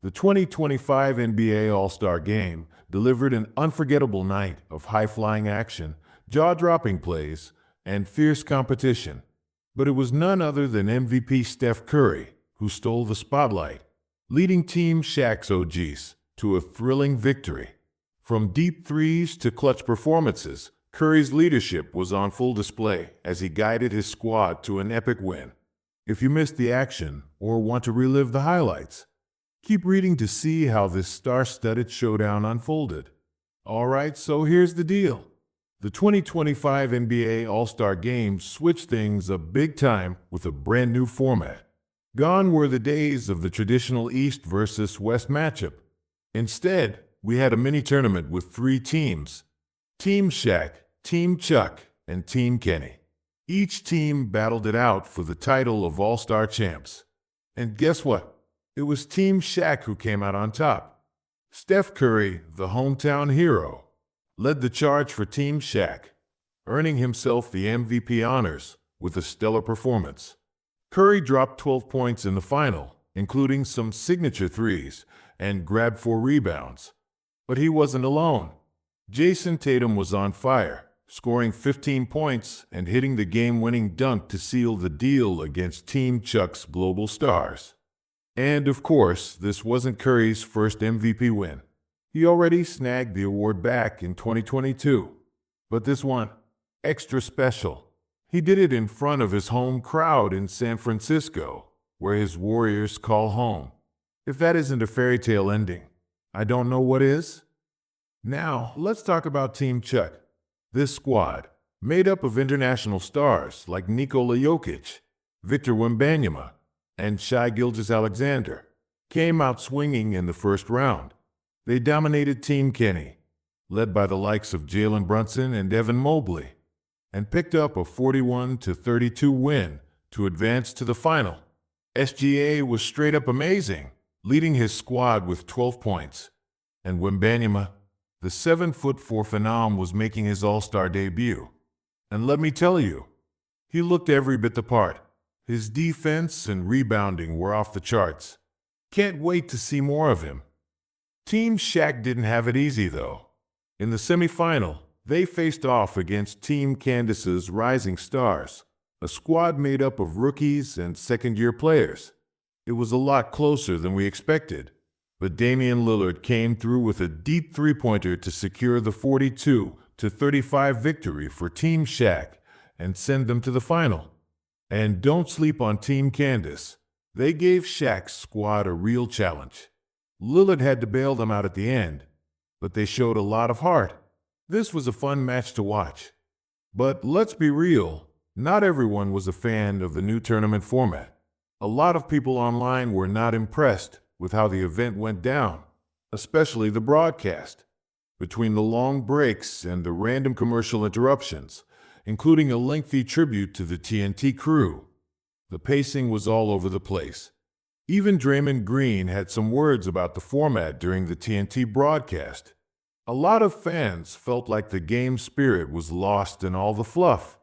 The 2025 NBA All-Star Game delivered an unforgettable night of high-flying action, jaw-dropping plays, and fierce competition. But it was none other than MVP Steph Curry who stole the spotlight, leading Team Shaq's OGs to a thrilling victory. From deep threes to clutch performances, Curry's leadership was on full display as he guided his squad to an epic win. If you missed the action or want to relive the highlights, keep reading to see how this star-studded showdown unfolded. Alright, so here's the deal. The 2025 NBA All-Star Game switched things up big time with a brand new format. Gone were the days of the traditional East versus West matchup. Instead, we had a mini-tournament with three teams: Team Shaq, Team Chuck, and Team Kenny. Each team battled it out for the title of All-Star champs. And guess what? It was Team Shaq who came out on top. Steph Curry, the hometown hero, led the charge for Team Shaq, earning himself the MVP honors with a stellar performance. Curry dropped 12 points in the final, including some signature threes, and grabbed 4 rebounds. But he wasn't alone. Jason Tatum was on fire, scoring 15 points and hitting the game-winning dunk to seal the deal against Team Chuck's global stars. And of course, this wasn't Curry's first MVP win. He already snagged the award back in 2022. But this one, extra special. He did it in front of his home crowd in San Francisco, where his Warriors call home. If that isn't a fairy tale ending, I don't know what is. Now, let's talk about Team Chuck. This squad, made up of international stars like Nikola Jokic, Victor Wembanyama, and Shai Gilgeous-Alexander, came out swinging in the first round. They dominated Team Kenny, led by the likes of Jalen Brunson and Evan Mobley, and picked up a 41-32 win to advance to the final. SGA was straight up amazing, leading his squad with 12 points. And Wembanyama, the 7'4" phenom, was making his All-Star debut. And let me tell you, he looked every bit the part. His defense and rebounding were off the charts. Can't wait to see more of him. Team Shaq didn't have it easy, though. In the semifinal, they faced off against Team Candace's Rising Stars, a squad made up of rookies and second-year players. It was a lot closer than we expected, but Damian Lillard came through with a deep three-pointer to secure the 42-35 victory for Team Shaq and send them to the final. And don't sleep on Team Candace. They gave Shaq's squad a real challenge. Lillard had to bail them out at the end, but they showed a lot of heart. This was a fun match to watch. But let's be real, not everyone was a fan of the new tournament format. A lot of people online were not impressed with how the event went down, especially the broadcast. Between the long breaks and the random commercial interruptions, including a lengthy tribute to the TNT crew, the pacing was all over the place. Even Draymond Green had some words about the format during the TNT broadcast. A lot of fans felt like the game spirit was lost in all the fluff.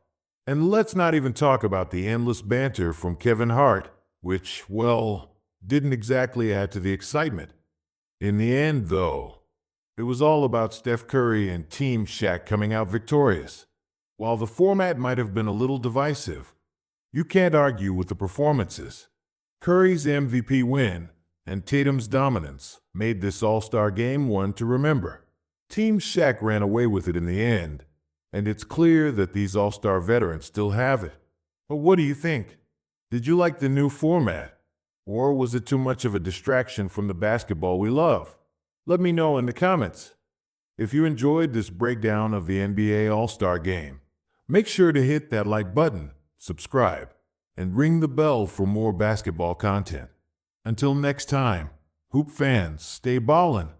And let's not even talk about the endless banter from Kevin Hart, which, well, didn't exactly add to the excitement. In the end, though, it was all about Steph Curry and Team Shaq coming out victorious. While the format might have been a little divisive, you can't argue with the performances. Curry's MVP win and Tatum's dominance made this All-Star Game one to remember. Team Shaq ran away with it in the end, and it's clear that these All-Star veterans still have it. But what do you think? Did you like the new format? Or was it too much of a distraction from the basketball we love? Let me know in the comments. If you enjoyed this breakdown of the NBA All-Star Game, make sure to hit that like button, subscribe, and ring the bell for more basketball content. Until next time, Hoop fans, stay ballin'.